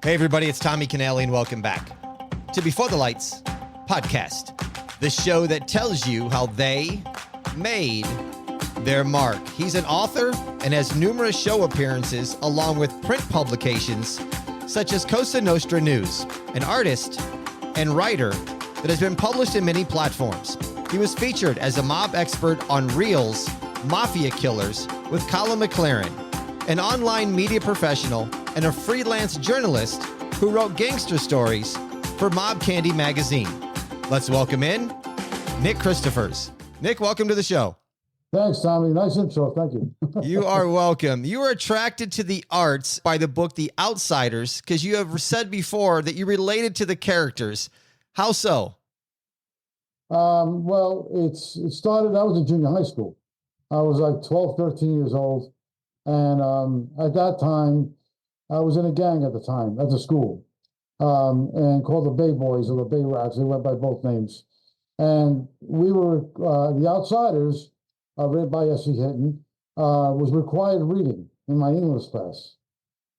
Hey everybody, it's Tommy Canale and welcome back to Before the Lights podcast, the show that tells you how they made their mark. He's an author and has numerous show appearances along with print publications such as Cosa Nostra News, an artist and writer that has been published in many platforms. He was featured as a mob expert on Reel's Mafia Killers with Colin McLaren, an online media professional and a freelance journalist who wrote gangster stories for Mob Candy magazine. Let's welcome in Nick Christophers. Nick, welcome to the show. Thanks, Tommy. Nice intro. Thank you. You are welcome. You were attracted to the arts by the book The Outsiders because you have said before that you related to the characters. How so? Well, it started, I was in junior high school. I was like 12, 13 years old. And at that time, I was in a gang at the time, at the school, and called the Bay Boys or the Bay Rats. They went by both names. And we were, The Outsiders, read by S.E. Hinton, was required reading in my English class.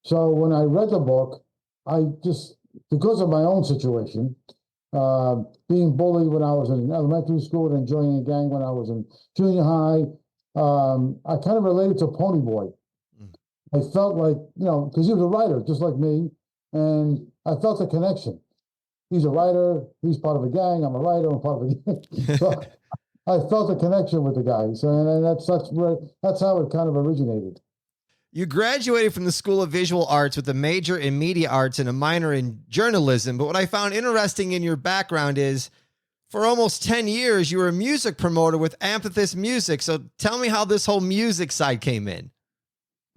So when I read the book, I just, because of my own situation, being bullied when I was in elementary school and joining a gang when I was in junior high, I kind of related to Pony Boy. I felt like, because he was a writer just like me, and I felt a connection. He's a writer, he's part of a gang, I'm a writer, I'm part of a gang. So I felt a connection with the guys, and that's how it kind of originated. You graduated from the School of Visual Arts with a major in media arts and a minor in journalism. But what I found interesting in your background is for almost 10 years, you were a music promoter with Amidst Music. So tell me how this whole music side came in.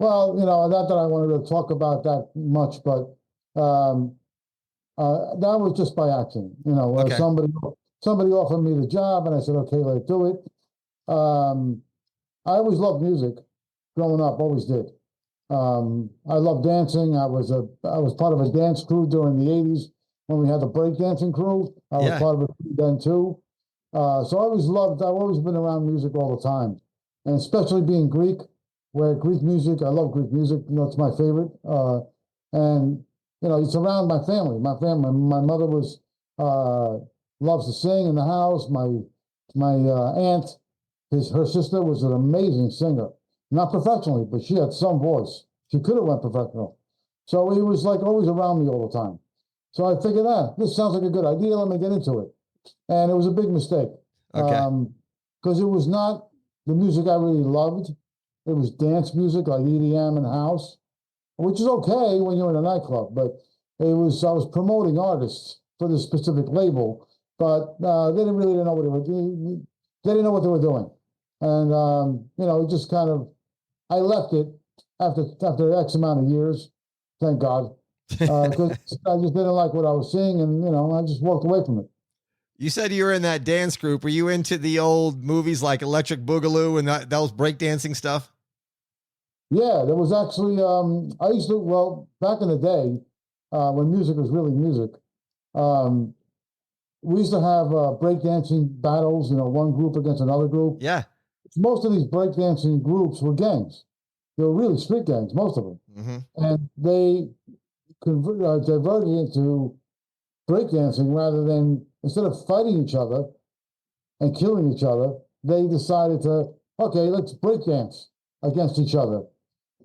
Well, not that I wanted to talk about that much, but that was just by accident. Okay. Somebody offered me the job, and I said, okay, let's do it. I always loved music growing up, always did. I loved dancing. I was part of a dance crew during the 80s when we had the breakdancing crew. I was part of it then too. So I've always been around music all the time, and especially being Greek, where Greek music, I love Greek music. It's my favorite. And it's around my family. My mother loves to sing in the house. My aunt, her sister was an amazing singer. Not professionally, but she had some voice. She could have went professional. So he was like always around me all the time. So I figured, this sounds like a good idea. Let me get into it. And it was a big mistake. Okay. Because it was not the music I really loved. It was dance music like EDM and house, which is okay when you're in a nightclub. But I was promoting artists for this specific label, but they didn't know what they were doing. They didn't know what they were doing. And, it just kind of, I left it after X amount of years, thank God, because I just didn't like what I was seeing, and, I just walked away from it. You said you were in that dance group. Were you into the old movies like Electric Boogaloo and that was breakdancing stuff? Yeah, there was actually, back in the day, when music was really music, we used to have breakdancing battles, one group against another group. Yeah. Most of these breakdancing groups were gangs. They were really street gangs, most of them. Mm-hmm. And they diverted into breakdancing rather than, instead of fighting each other and killing each other, they decided to, okay, let's breakdance against each other.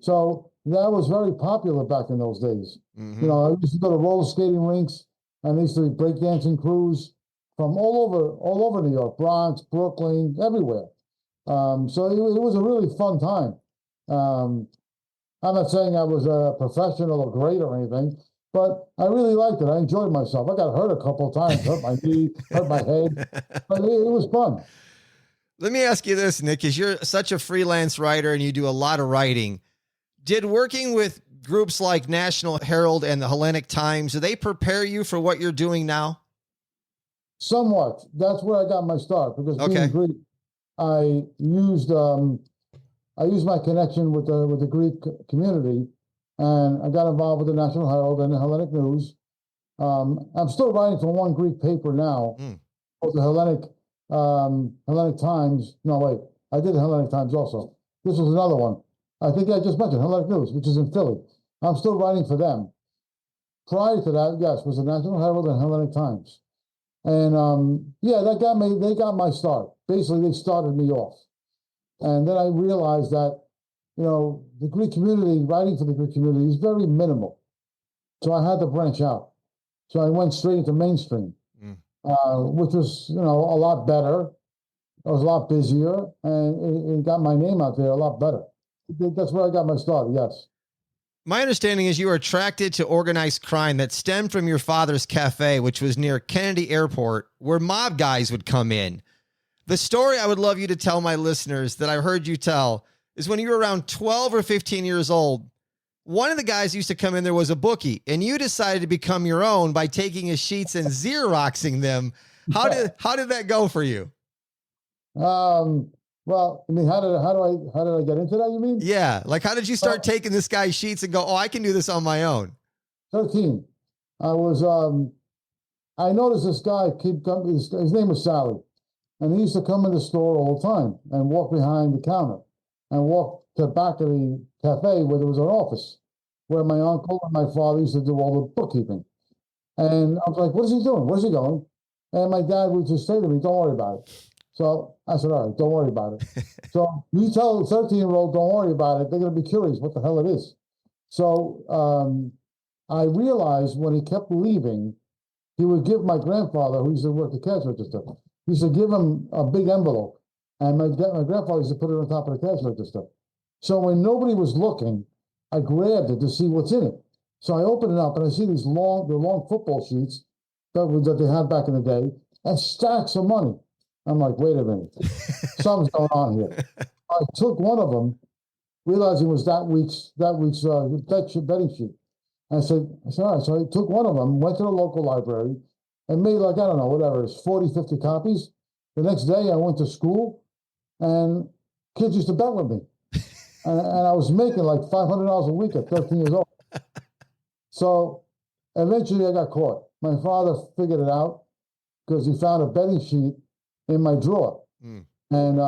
So that was very popular back in those days. Mm-hmm. I used to go to roller skating rinks, and there used to be breakdancing crews from all over New York, Bronx, Brooklyn, everywhere. So it was a really fun time. I'm not saying I was a professional or great or anything, but I really liked it. I enjoyed myself. I got hurt a couple of times, hurt my knee, hurt my head, but it was fun. Let me ask you this, Nick, because you're such a freelance writer and you do a lot of writing. Did working with groups like National Herald and the Hellenic Times, do they prepare you for what you're doing now? Somewhat. That's where I got my start, because being Greek, I used my connection with the Greek community, and I got involved with the National Herald and the Hellenic News. I'm still writing for one Greek paper now, called the Hellenic Times. No, wait, I did the Hellenic Times also. This was another one. I think I just mentioned Hellenic News, which is in Philly. I'm still writing for them. prior to that, yes, was the National Herald and Hellenic Times. And yeah, they got my start. Basically, they started me off. And then I realized that, the Greek community, writing for the Greek community is very minimal. So I had to branch out. So I went straight into mainstream, which was, a lot better. I was a lot busier, and it got my name out there a lot better. That's where I got my start, yes. My understanding is you were attracted to organized crime that stemmed from your father's cafe, which was near Kennedy Airport, where mob guys would come in. The story I would love you to tell my listeners that I heard you tell is when you were around 12 or 15 years old, one of the guys used to come in there was a bookie, and you decided to become your own by taking his sheets and Xeroxing them. How did that go for you? Well, I mean, how did I get into that, you mean? Yeah. Like, how did you start taking this guy's sheets and go, oh, I can do this on my own? 13. I noticed this guy keep coming, his name was Sally, and he used to come in the store all the time and walk behind the counter and walk to the back of the cafe where there was an office where my uncle and my father used to do all the bookkeeping. And I was like, what is he doing? Where's he going? And my dad would just say to me, don't worry about it. So I said, all right, don't worry about it. So you tell a 13-year-old, don't worry about it, they're going to be curious what the hell it is. So I realized when he kept leaving, he would give my grandfather, who used to work the cash register, he used to give him a big envelope. And my grandfather used to put it on top of the cash register. So when nobody was looking, I grabbed it to see what's in it. So I opened it up and I see these long football sheets that they had back in the day and stacks of money. I'm like, wait a minute, something's going on here. I took one of them, realizing it was that week's betting sheet. And I said, all right. So I took one of them, went to the local library, and made like, I don't know, whatever, it's 40, 50 copies. The next day I went to school, and kids used to bet with me. And I was making like $500 a week at 13 years old. So eventually I got caught. My father figured it out because he found a betting sheet in my drawer. And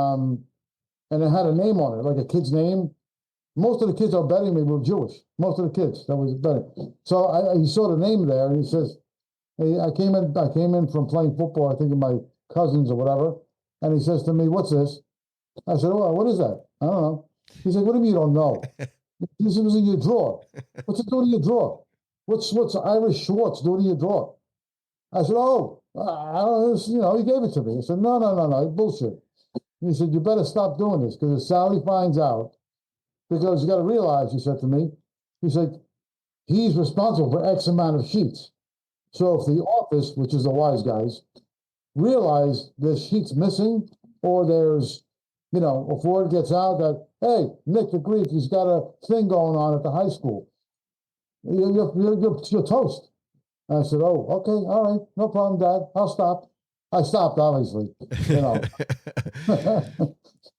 it had a name on it, like a kid's name. Most of the kids that were betting me were Jewish. Most of the kids that was betting. So he saw the name there, and he says, hey, I came in from playing football, I think with my cousins or whatever. And he says to me, what's this? I said, oh, what is that? I don't know. He said, what do you mean you don't know? This was in your drawer. What's it doing in your drawer? What's Irish Schwartz doing in your drawer? I said, oh, he gave it to me. I said, no, bullshit. And he said, you better stop doing this, because if Sally finds out, because you got to realize, he said to me, he said, he's responsible for X amount of sheets. So if the office, which is the wise guys, realize there's sheets missing, or there's, before it gets out that, hey, Nick the Greek, he's got a thing going on at the high school, you're toast. And I said, oh, okay, all right, no problem, Dad, I'll stop. I stopped, obviously,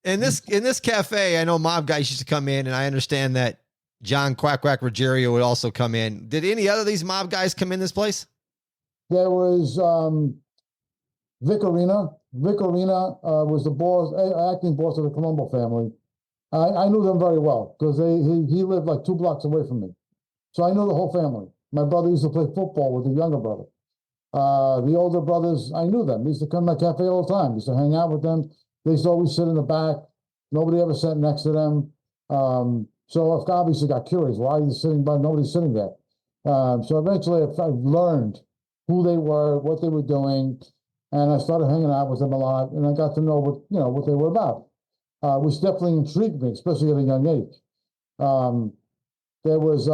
In this cafe, I know mob guys used to come in, and I understand that John Quack Quack Ruggiero would also come in. Did any other of these mob guys come in this place? There was Vic Arena. Vic Arena was the boss, acting boss of the Colombo family. I knew them very well because he lived like 2 blocks away from me. So I knew the whole family. My brother used to play football with the younger brother. The older brothers, I knew them. They used to come to my cafe all the time. I used to hang out with them. They used to always sit in the back. Nobody ever sat next to them. So I obviously got curious. Why are you sitting by? Nobody's sitting there. So eventually I learned who they were, what they were doing, and I started hanging out with them a lot, and I got to know what they were about, which definitely intrigued me, especially at a young age. There was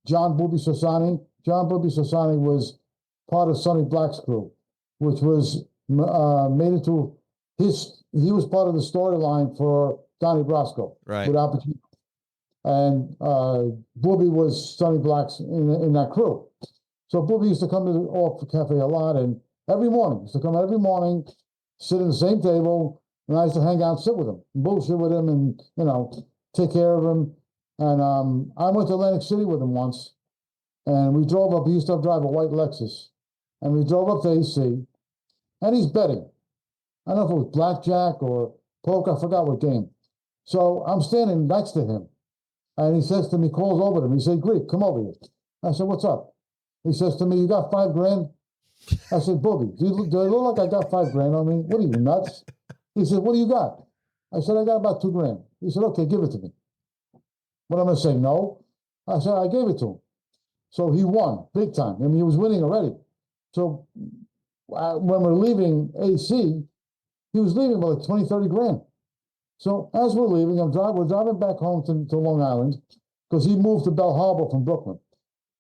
John Booby Sosani. John Booby Sosani was part of Sonny Black's crew, which was made into he was part of the storyline for Donnie Brasco, right, with Al Pacino. And Booby was Sonny Black's in that crew. So Booby used to come to the cafe a lot, and every morning, sit at the same table, and I used to hang out and sit with him, bullshit with him, and, take care of him. And I went to Atlantic City with him once, and we drove up. He used to drive a white Lexus, and we drove up to AC, and he's betting. I don't know if it was blackjack or poker, I forgot what game. So I'm standing next to him, and he says to me, calls over to me, he said, Greek, come over here. I said, what's up? He says to me, "You got $5,000?" I said, "Boogie, do I look like I got $5,000 on me? What are you, nuts?" He said, "What do you got?" I said, "I got about $2,000." He said, "Okay, give it to me." What am I going to say? No? I said, I gave it to him. So he won big time. I mean, he was winning already. So when we're leaving AC, he was leaving with like 20, 30 grand. So as we're leaving, we're driving back home to Long Island because he moved to Bell Harbor from Brooklyn.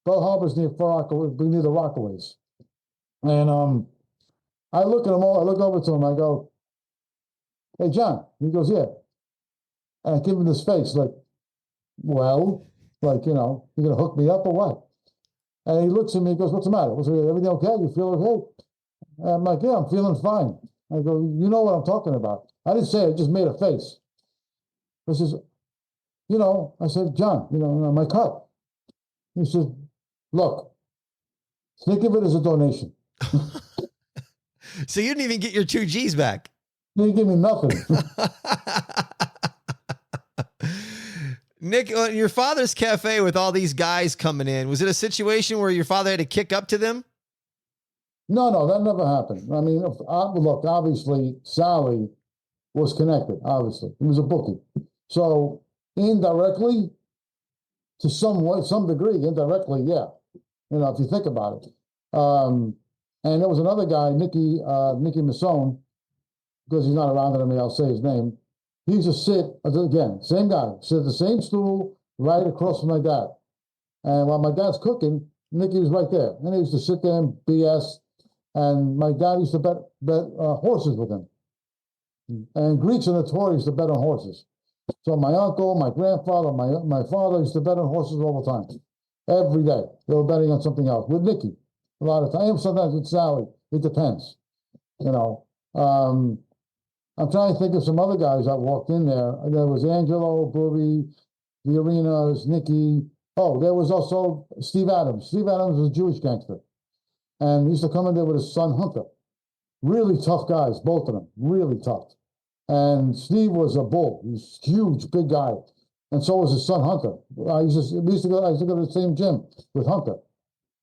Bell Harbor's near near the Rockaways. And I look at him all, I look over to him, I go, "Hey, John." He goes, "Yeah." And I give him this face like, "Well, like, you're going to hook me up or what?" And he looks at me, he goes, "What's the matter? Everything okay? You feel okay?" And I'm like, "Yeah, I'm feeling fine." I go, "You know what I'm talking about." I didn't say it, I just made a face. He says, I said, "John, my cut." He says, "Look, think of it as a donation." So you didn't even get your 2 G's back. He didn't give me nothing. Nick, your father's cafe with all these guys coming in, was it a situation where your father had to kick up to them? No, that never happened. I mean, look, obviously, Sally was connected, obviously. He was a bookie. So indirectly, to some degree, indirectly, yeah. If you think about it. And there was another guy, Nicky Masson, because he's not around anymore, I'll say his name. He used to sit, again, same guy, sit at the same stool right across from my dad. And while my dad's cooking, Nicky was right there. And he used to sit there and BS. And my dad used to bet horses with him. And Greeks are notorious to bet on horses. So my uncle, my grandfather, my father used to bet on horses all the time. Every day. They were betting on something else. With Nicky, a lot of times. Sometimes with Sally. It depends. I'm trying to think of some other guys that walked in there. There was Angelo, Booby, the Arenas, Nicky. Oh, there was also Steve Adams. Steve Adams was a Jewish gangster. And he used to come in there with his son, Hunter. Really tough guys, both of them. Really tough. And Steve was a bull. He was a huge, big guy. And so was his son, Hunter. I used to go to the same gym with Hunter.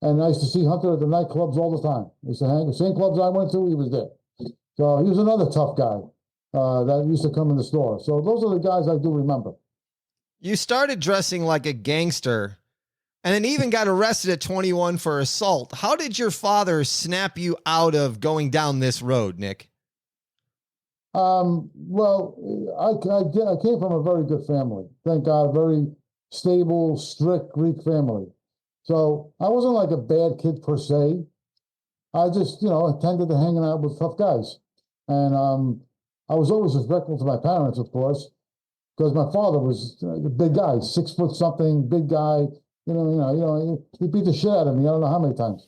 And I used to see Hunter at the nightclubs all the time. I used to hang the same clubs I went to, he was there. So he was another tough guy that used to come in the store. So those are the guys I do remember. You started dressing like a gangster and then even got arrested at 21 for assault. How did your father snap you out of going down this road, Nick? Well, I came from a very good family. Thank God, very stable, strict Greek family. So I wasn't like a bad kid per se. I just, tended to hanging out with tough guys. And I was always respectful to my parents, of course, because my father was a big guy, 6 foot something, big guy. He beat the shit out of me. I don't know how many times.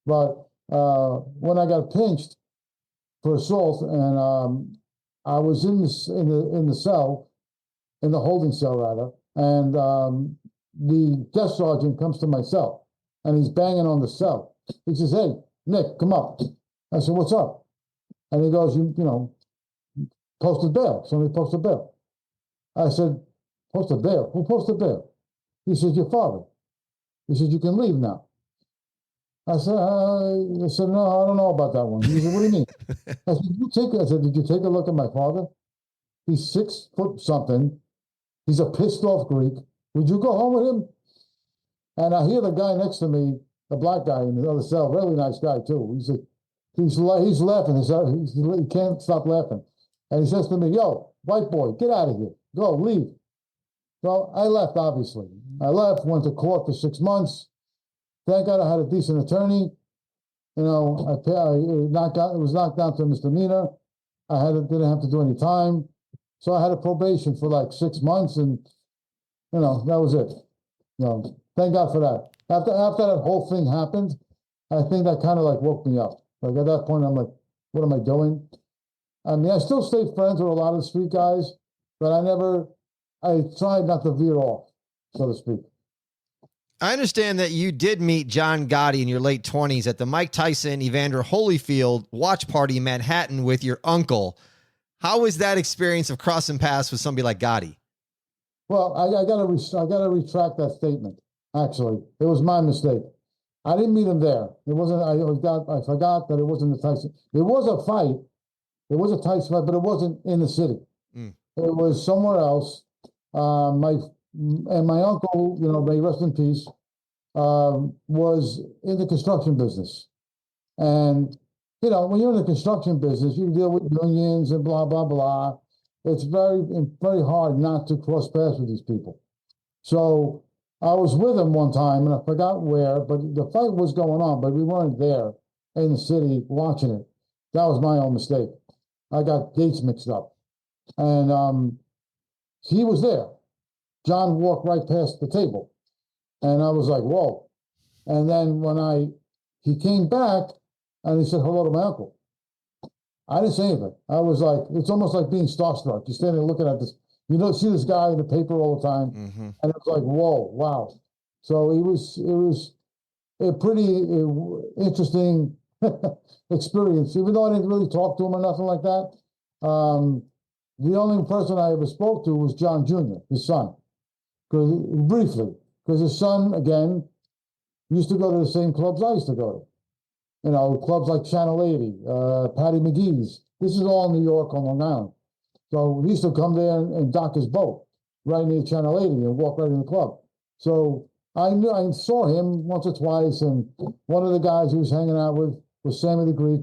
But when I got pinched for assault, and I was in the cell, in the holding cell rather, and the desk sergeant comes to my cell, and he's banging on the cell. He says, "Hey, Nick, come up." I said, "What's up?" And he goes, "Posted bail. Somebody posted bail." I said, "Posted bail? Who posted bail?" He said, "Your father." He said, "You can leave now." I said, "No, I don't know about that one." He said, "What do you mean?" I said, "Did you take a look at my father? He's 6 foot something. He's a pissed off Greek. Would you go home with him?" And I hear the guy next to me, the black guy in the other cell, really nice guy too. He said, he's laughing. He can't stop laughing. And he says to me, "Yo, white boy, get out of here. Go, leave." So I left, obviously. I left, went to court for 6 months. Thank God I had a decent attorney. It was knocked down to a misdemeanor. Didn't have to do any time. So I had a probation for like 6 months, and that was it. Thank God for that. After that whole thing happened, I think that kind of like woke me up. Like at that point, I'm like, what am I doing? I mean, I still stay friends with a lot of the street guys, but I tried not to veer off, so to speak. I understand that you did meet John Gotti in your late 20s at the Mike Tyson, Evander Holyfield watch party in Manhattan with your uncle. How was that experience of crossing paths with somebody like Gotti? Well, I gotta retract that statement. Actually, it was my mistake. I didn't meet him there. It wasn't. I forgot that it wasn't the Tyson. There was a fight. There was a Tyson fight, but it wasn't in the city. Mm. It was somewhere else. My uncle, may rest in peace, was in the construction business, and when you're in the construction business, you deal with unions and blah blah blah. It's very very hard not to cross paths with these people. So I was with him one time, and I forgot where, but the fight was going on, but we weren't there in the city watching it. That was my own mistake. I got dates mixed up. And he was there. John walked right past the table. And I was like, whoa. And then he came back, and he said hello to my uncle. I didn't say anything. I was like, it's almost like being starstruck. You're standing looking at this. You don't see this guy in the paper all the time, mm-hmm. And it was like, whoa, wow. So it was a pretty interesting experience, even though I didn't really talk to him or nothing like that. The only person I ever spoke to was John Jr., his son, because his son, again, used to go to the same clubs I used to go to. Clubs like Channel 80, Patty McGee's. This is all New York on Long Island. So he used to come there and dock his boat right near Channel 80 and walk right in the club. So I saw him once or twice, and one of the guys he was hanging out with was Sammy the Greek,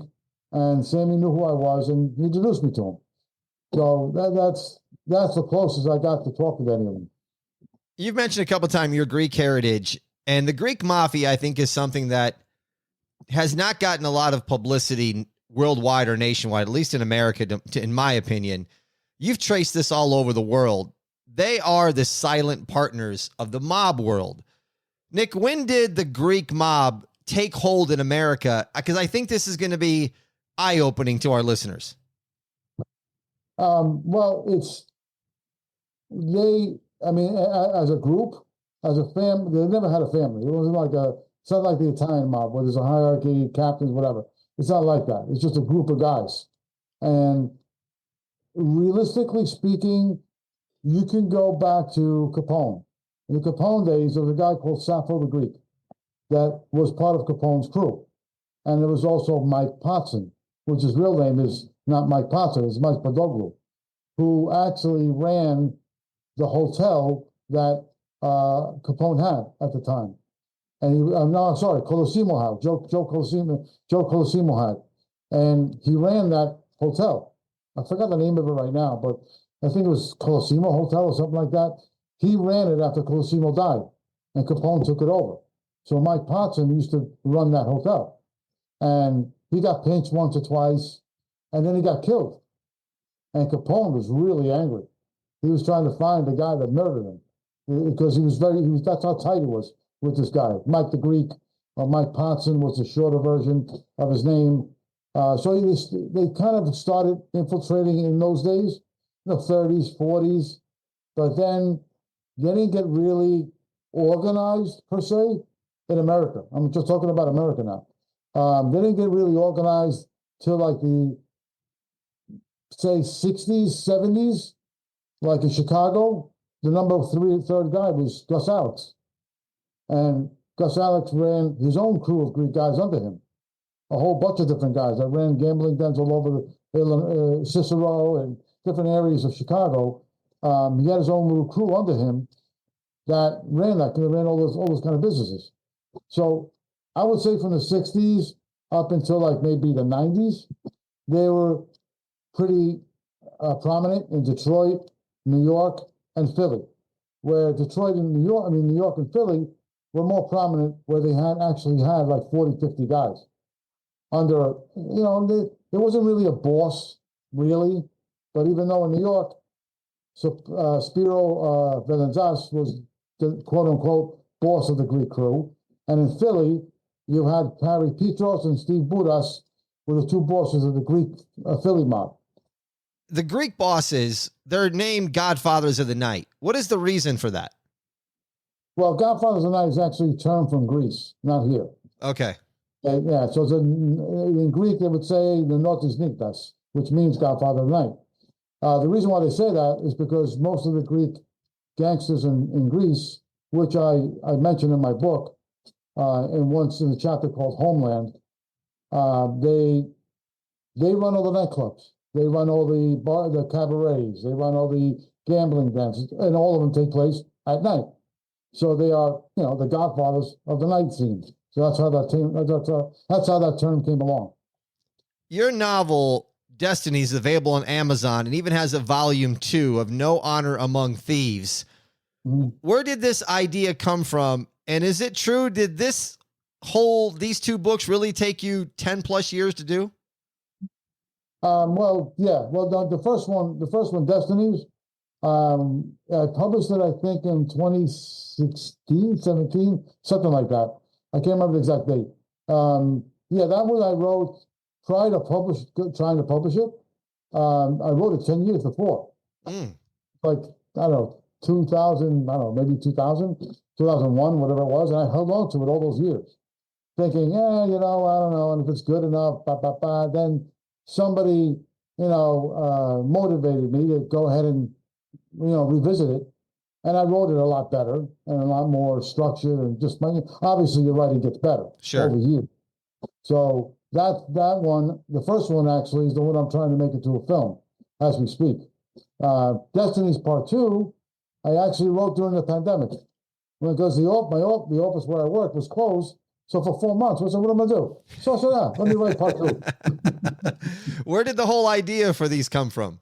and Sammy knew who I was, and he introduced me to him. So that's the closest I got to talk with any of them. You've mentioned a couple of times your Greek heritage, and the Greek Mafia, I think, is something that has not gotten a lot of publicity worldwide or nationwide, at least in America, in my opinion. You've traced this all over the world. They are the silent partners of the mob world. Nick, when did the Greek mob take hold in America? Because I think this is going to be eye-opening to our listeners. Well, as a group, as a family, they never had a family. It's not like the Italian mob where there's a hierarchy, captains, whatever. It's not like that. It's just a group of guys. And realistically speaking, you can go back to Capone. In the Capone days, there was a guy called Sappho the Greek that was part of Capone's crew. And there was also Mike Potson, which his real name is not Mike Potson, it's Mike Padoglu, who actually ran the hotel that Capone had at the time. And Colosimo had, Joe Colosimo had. And he ran that hotel. I forgot the name of it right now, but I think it was Colosimo Hotel or something like that. He ran it after Colosimo died, and Capone took it over. So Mike Potson used to run that hotel. And he got pinched once or twice, and then he got killed. And Capone was really angry. He was trying to find the guy that murdered him, because that's how tight he was with this guy. Mike the Greek, or Mike Potson was the shorter version of his name. So they kind of started infiltrating in those days, 30s, 40s, but then they didn't get really organized per se in America. I'm just talking about America now. They didn't get really organized till like the, say, 60s, 70s, like in Chicago. The number third guy was Gus Alex. And Gus Alex ran his own crew of Greek guys under him. A whole bunch of different guys that ran gambling dens all over Cicero and different areas of Chicago. He had his own little crew under him that ran all those kind of businesses. So I would say from the 60s up until like maybe the 90s, they were pretty prominent in Detroit, New York, and Philly. Where Detroit and New York and Philly were more prominent, where they actually had like 40, 50 guys. There wasn't really a boss, really, but even though in New York, Spiro Velenzas was the quote-unquote boss of the Greek crew, and in Philly, you had Harry Petros and Steve Budas were the two bosses of the Greek Philly mob. The Greek bosses, they're named Godfathers of the Night. What is the reason for that? Well, Godfathers of the Night is actually a term from Greece, not here. Okay. Yeah, so in Greek, they would say the Notis Niktas, which means Godfather of the Night. The reason why they say that is because most of the Greek gangsters in Greece, which I mentioned in my book, and once in the chapter called Homeland. They run all the nightclubs. They run all the cabarets. They run all the gambling dens, and all of them take place at night. So they are, the Godfathers of the night scene. So that's how that term came along. Your novel Destinies is available on Amazon and even has a volume 2 of No Honor Among Thieves. Mm-hmm. Where did this idea come from? And is it true? Did these 2 books really take you 10 plus years to do? Well, yeah. Well, the first one, Destinies, I published it, I think, in 2016, 17, something like that. I can't remember the exact date. Yeah, that one I wrote, trying to publish it. I wrote it 10 years before. Like, I don't know, 2000, I don't know, maybe 2000, 2001, whatever it was. And I held on to it all those years, thinking, I don't know, and if it's good enough, then somebody, motivated me to go ahead and, revisit it. And I wrote it a lot better and a lot more structured, and just obviously your writing gets better over years. So that one, the first one actually is the one I'm trying to make into a film as we speak. Destinies Part 2, I actually wrote during the pandemic, because the office where I work was closed. So for 4 months, I said, what am I going to do? So I said, let me write Part 2. Where did the whole idea for these come from?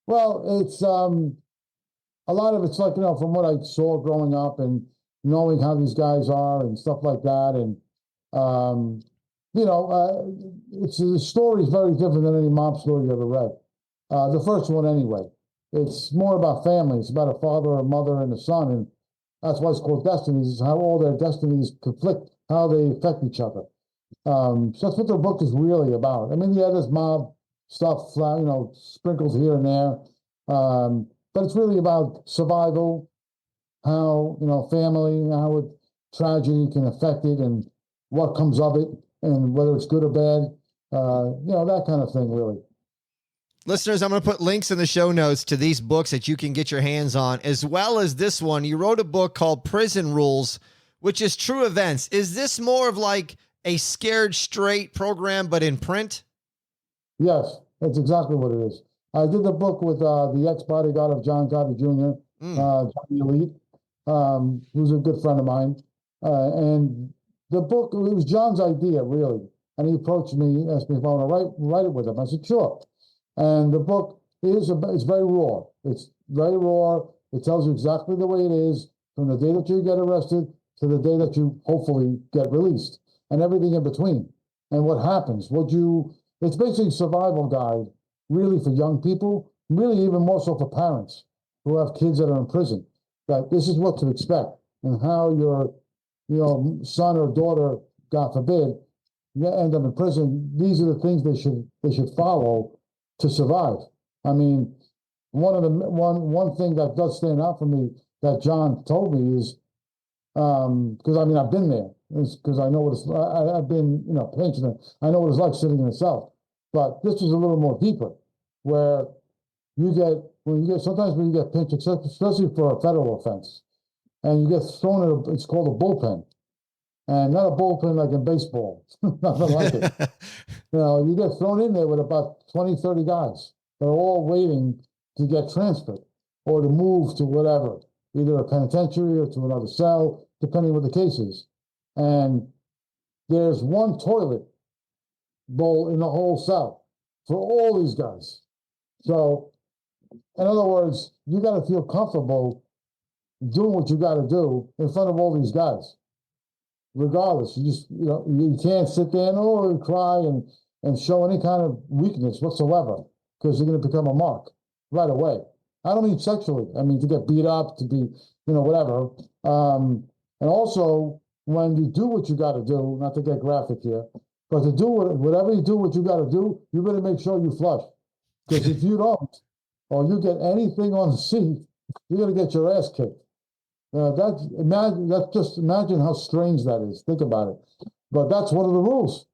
Well, it's a lot of it's like, from what I saw growing up and knowing how these guys are and stuff like that. And, the story is very different than any mob story you ever read. The first one, anyway. It's more about family. It's about a father, a mother, and a son. And that's why it's called Destinies. It's how all their destinies conflict, how they affect each other. So that's what the book is really about. I mean, yeah, there's mob stuff, sprinkled here and there. But it's really about survival, how, family, how tragedy can affect it, and what comes of it, and whether it's good or bad, that kind of thing, really. Listeners, I'm going to put links in the show notes to these books that you can get your hands on, as well as this one. You wrote a book called Prison Rules, which is true events. Is this more of like a Scared Straight program, but in print? Yes, that's exactly what it is. I did the book with the ex-bodyguard of John Gotti Jr., John Alite, who's a good friend of mine. And the book, it was John's idea, really. And he approached me, asked me if I want to write it with him. I said, sure. And the book it's very raw. It's very raw. It tells you exactly the way it is from the day that you get arrested to the day that you hopefully get released, and everything in between, and what happens. It's basically a survival guide, really, for young people, really even more so for parents who have kids that are in prison, that this is what to expect, and how your son or daughter, God forbid, end up in prison. These are the things they should follow to survive. I mean, one thing that does stand out for me that John told me is, because I've been there, because I know what it's. I've been pensioner. I know what it's like sitting in a cell. But this is a little more deeper, where sometimes when you get pinched, especially for a federal offense, and you get thrown in it's called a bullpen. And not a bullpen like in baseball, nothing like it. You get thrown in there with about 20, 30 guys that are all waiting to get transferred or to move to whatever, either a penitentiary or to another cell, depending what the case is. And there's one toilet bowl in the whole cell for all these guys. So, in other words, you got to feel comfortable doing what you got to do in front of all these guys. Regardless, you can't sit there and cry and show any kind of weakness whatsoever, because you're going to become a mark right away. I don't mean sexually. I mean to get beat up, to be, whatever. And also, when you do what you got to do, not to get graphic here, but to do whatever you do, what you got to do, you better make sure you flush. Because if you don't, or you get anything on the seat, you're going to get your ass kicked. Just imagine how strange that is. Think about it. But that's one of the rules.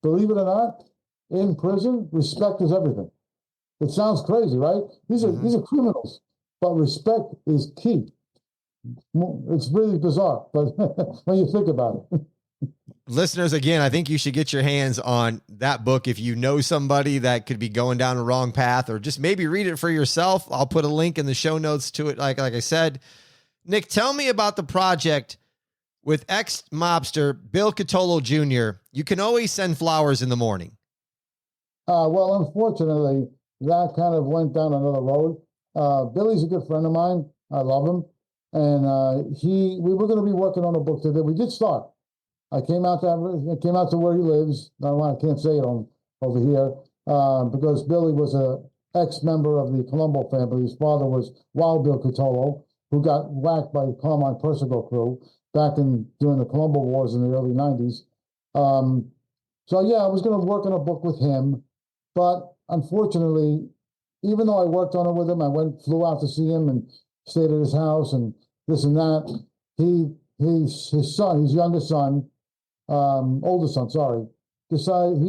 Believe it or not, in prison, respect is everything. It sounds crazy, right? These are criminals, but respect is key. It's really bizarre, but when you think about it. Listeners, again, I think you should get your hands on that book if you know somebody that could be going down a wrong path, or just maybe read it for yourself. I'll put a link in the show notes to it. Like I said, Nick, tell me about the project with ex-mobster Bill Catolo Jr. You can always send flowers in the morning. Well, unfortunately, that kind of went down another road. Billy's a good friend of mine. I love him. And we were going to be working on a book today. We did start. I came out to where he lives. I can't say it over here because Billy was a ex-member of the Colombo family. His father was Wild Bill Catolo, who got whacked by the Carmine Persico crew back during the Colombo Wars in the early 90s. So yeah, I was going to work on a book with him, but unfortunately, even though I worked on it with him, flew out to see him and stayed at his house and this and that. His younger son, older son, sorry, decided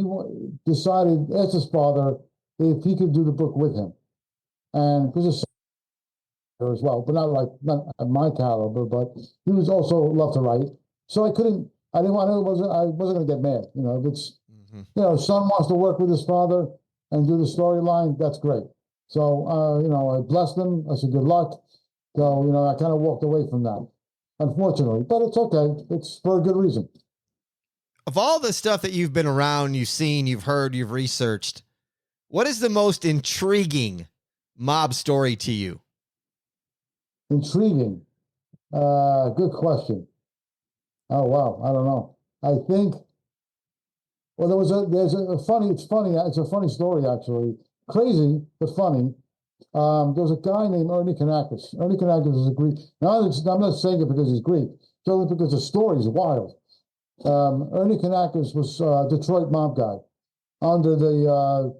asked his father if he could do the book with him, and because his son as well, but not at my caliber, but he was also loved to write. So I wasn't going to get mad. If it's son wants to work with his father and do the storyline, that's great. So I blessed him. I said good luck. So I kind of walked away from that, unfortunately, but it's okay. It's for a good reason. Of all the stuff that you've been around, you've seen, you've heard, you've researched, what is the most intriguing mob story to you? Intriguing. Good question. Oh, wow. I don't know. I think, well, it's a funny story, actually. Crazy, but funny. There was a guy named Ernie Kanakis. Ernie Kanakis was a Greek. Now, I'm not saying it because he's Greek. It's only because the story is wild. Ernie Kanakis was a Detroit mob guy under the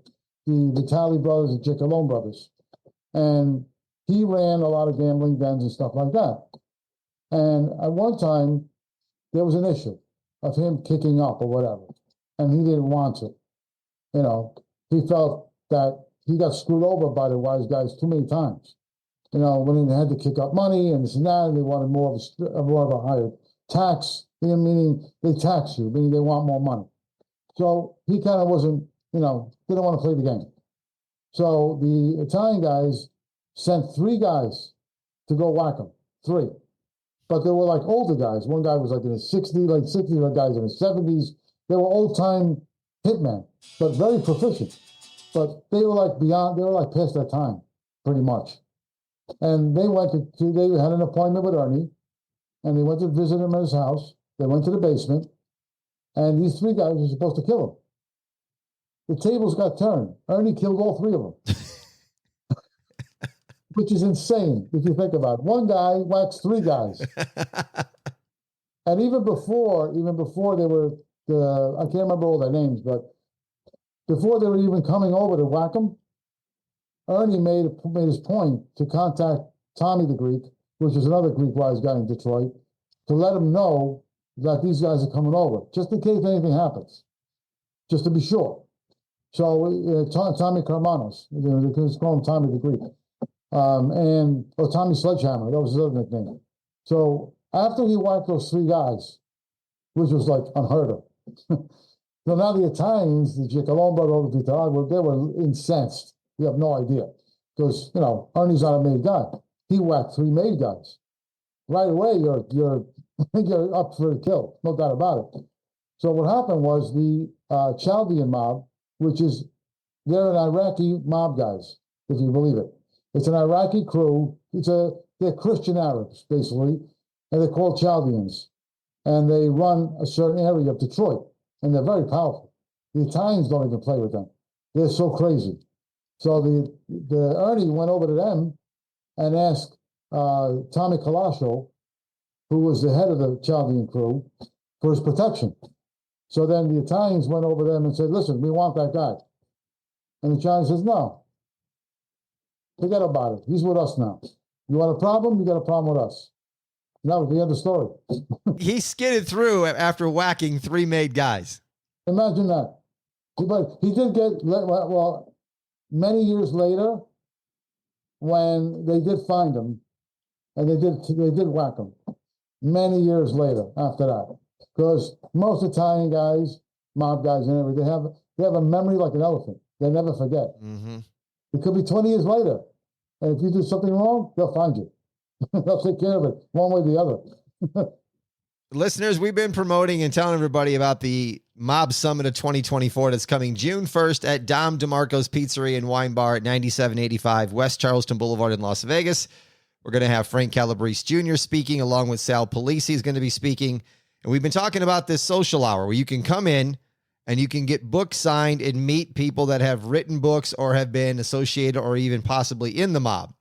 Vitali brothers and Giacalone brothers. And he ran a lot of gambling dens and stuff like that. And at one time, there was an issue of him kicking up or whatever. And he didn't want to. He felt that he got screwed over by the wise guys too many times. When he had to kick up money and this and that, and they wanted more of a higher tax, meaning they tax you, meaning they want more money. So he kind of wasn't, didn't want to play the game. So the Italian guys sent 3 guys to go whack him, 3. But they were like older guys. One guy was like in his 60s, other guys in his 70s. They were old-time hitmen, but very proficient. But they were like past their time, pretty much. And they had an appointment with Ernie, and they went to visit him at his house. They went to the basement, and these 3 guys were supposed to kill him. The tables got turned. Ernie killed all 3 of them, which is insane if you think about it. One guy whacks 3 guys. And even before they were, I can't remember all their names, but before they were even coming over to whack him, Ernie made his point to contact Tommy the Greek, which is another Greek wise guy in Detroit, to let him know that these guys are coming over, just in case anything happens, just to be sure. So Tommy Carmanos, they call him Tommy the Greek, Tommy Sledgehammer, that was his other nickname. So after he whacked those 3 guys, which was like unheard of. So now the Italians, the Giacalone brothers, they were incensed. You have no idea. Because, Ernie's not a made guy. He whacked 3 made guys. Right away, you're you're up for the kill. No doubt about it. So what happened was the Chaldean mob, they're an Iraqi mob guys, if you believe it. It's an Iraqi crew. They're Christian Arabs, basically, and they're called Chaldeans. And they run a certain area of Detroit, and they're very powerful. The Italians don't even play with them. They're so crazy. So the Ernie went over to them and asked Tommy Colascio, who was the head of the Chaldean crew, for his protection. So then the Italians went over them and said, listen, we want that guy. And the Chaldean says, no, forget about it. He's with us now. You want a problem? You got a problem with us. That was the end of the story. He skidded through after whacking 3 made guys. Imagine that. But he did get, well, many years later, when they did find him, and they did whack him many years later after that. Because most Italian guys, mob guys and everything, they have a memory like an elephant. They never forget. Mm-hmm. It could be 20 years later. And if you do something wrong, they'll find you. They'll take care of it one way or the other. Listeners, we've been promoting and telling everybody about the Mob Summit of 2024 that's coming June 1st at Dom DeMarco's Pizzeria and Wine Bar at 9785 West Charleston Boulevard in Las Vegas. We're going to have Frank Calabrese Jr. speaking, along with Sal Polisi is going to be speaking. And we've been talking about this social hour where you can come in and you can get books signed and meet people that have written books or have been associated or even possibly in the mob.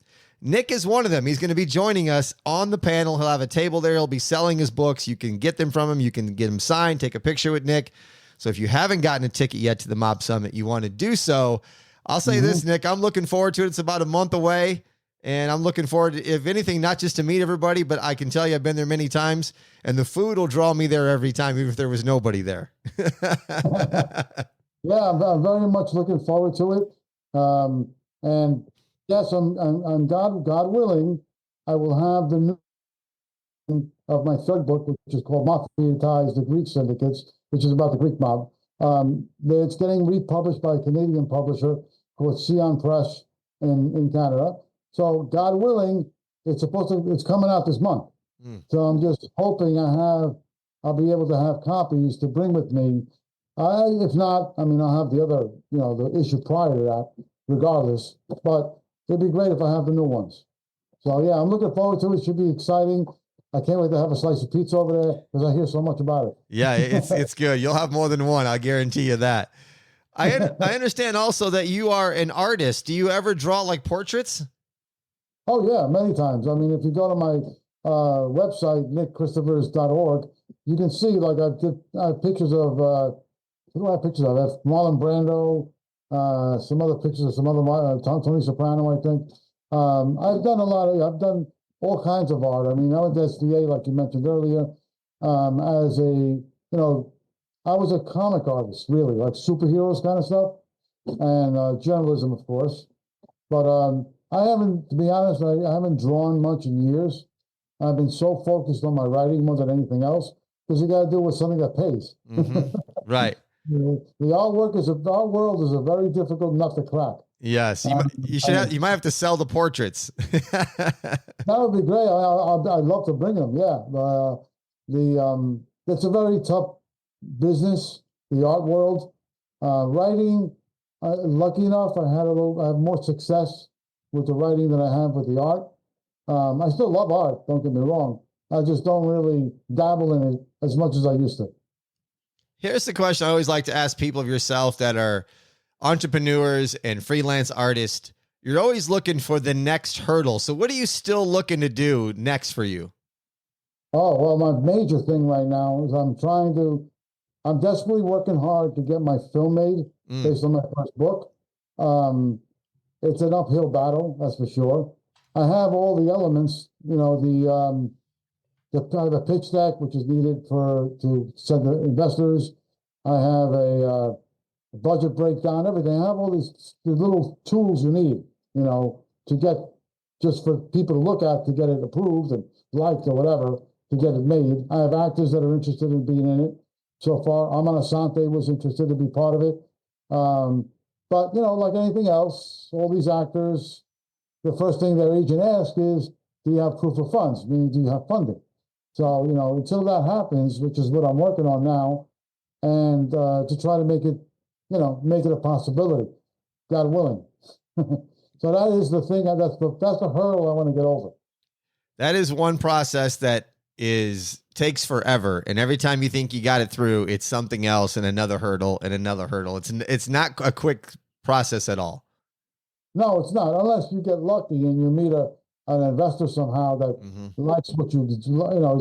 Nick is one of them. He's going to be joining us on the panel. He'll have a table there. He'll be selling his books. You can get them from him. You can get them signed, take a picture with Nick. So if you haven't gotten a ticket yet to the Mob Summit, you want to do so. I'll say this, Nick, I'm looking forward to it. It's about a month away. And I'm looking forward to, if anything, not just to meet everybody, but I can tell you I've been there many times, and the food will draw me there every time, even if there was nobody there. Yeah, I'm very much looking forward to it. And yes, I'm God willing, I will have the new of my third book, which is called Mafia Ties, the Greek Syndicates, which is about the Greek mob. It's getting republished by a Canadian publisher called Sion Press in Canada. So God willing, it's coming out this month. So I'm just hoping I'll be able to have copies to bring with me. If not, I mean, I'll have the other, the issue prior to that, regardless. But it'd be great if I have the new ones. So yeah, I'm looking forward to it. It should be exciting. I can't wait to have a slice of pizza over there because I hear so much about it. Yeah, it's good. You'll have more than one. I guarantee you that. I understand also that you are an artist. Do you ever draw like portraits? Oh yeah, many times. I mean, if you go to my website, nickchristopher's.org, you can see like I have pictures of who do I have pictures of? I have Marlon Brando, some other pictures of some other Tony Soprano, I think. I've done all kinds of art. I mean, I went to SDA, like you mentioned earlier, as I was a comic artist, really, like superheroes kind of stuff, and journalism, of course. But I haven't, to be honest, I haven't drawn much in years. I've been so focused on my writing more than anything else, because you got to do with something that pays. Mm-hmm. Right. The art world is a very difficult nut to crack. Yes, you might have to sell the portraits. That would be great. I'd love to bring them. Yeah, it's a very tough business, the art world. Writing, lucky enough, I have more success with the writing than I have with the art. I still love art. Don't get me wrong. I just don't really dabble in it as much as I used to. Here's the question I always like to ask people of yourself that are entrepreneurs and freelance artists. You're always looking for the next hurdle. So what are you still looking to do next for you? Oh, well, my major thing right now is I'm desperately working hard to get my film made based on my first book. It's an uphill battle, that's for sure. I have all the elements, I have a pitch deck, which is needed to send the investors. I have a budget breakdown, everything. I have all these little tools you need, to get, just for people to look at, to get it approved and liked or whatever, to get it made. I have actors that are interested in being in it. So far, Amon Asante was interested to be part of it. But, like anything else, all these actors, the first thing their agent asks is, do you have proof of funds? Meaning, do you have funding? So, until that happens, which is what I'm working on now, and to try to make it, make it a possibility, God willing. So that is the thing, that's the hurdle I want to get over. That is one process that takes forever. And every time you think you got it through, it's something else and another hurdle and another hurdle. It's not a quick process at all. No, it's not, unless you get lucky and you meet an investor somehow that likes what is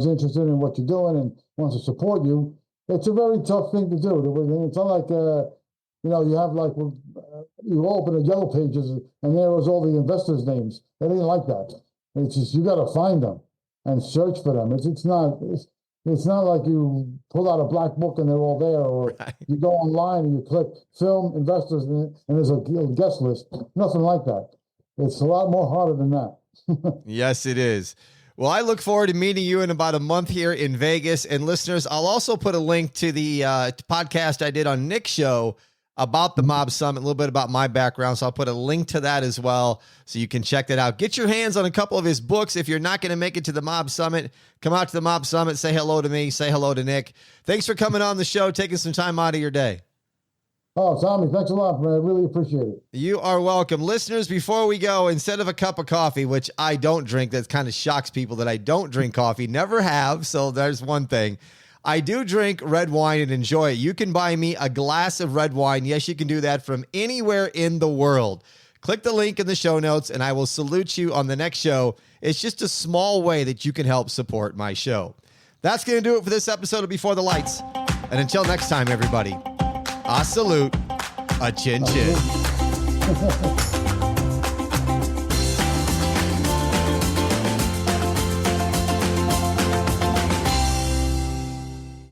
interested in what you're doing and wants to support you. It's a very tough thing to do. It's not like, you have like, you open the yellow pages and there was all the investors' names. They didn't like that. It's just, you got to find them and search for them. It's not like you pull out a black book and they're all there, or you go online and you click film investors and there's a guest list. Nothing like that. It's a lot more harder than that. Yes, it is. Well, I look forward to meeting you in about a month here in Vegas. And listeners, I'll also put a link to the podcast I did on Nick's show about the Mob Summit, a little bit about my background. So I'll put a link to that as well, so you can check that out. Get your hands on a couple of his books. If you're not going to make it to the Mob Summit, come out to the Mob Summit, say hello to me, say hello to Nick. Thanks for coming on the show, taking some time out of your day. Oh, Tommy, thanks a lot, man. I really appreciate it. You are welcome. Listeners, before we go, instead of a cup of coffee, which I don't drink, that kind of shocks people that I don't drink coffee, never have, so there's one thing. I do drink red wine and enjoy it. You can buy me a glass of red wine. Yes, you can do that from anywhere in the world. Click the link in the show notes, and I will salute you on the next show. It's just a small way that you can help support my show. That's going to do it for this episode of Before the Lights. And until next time, everybody, I salute a chin chin.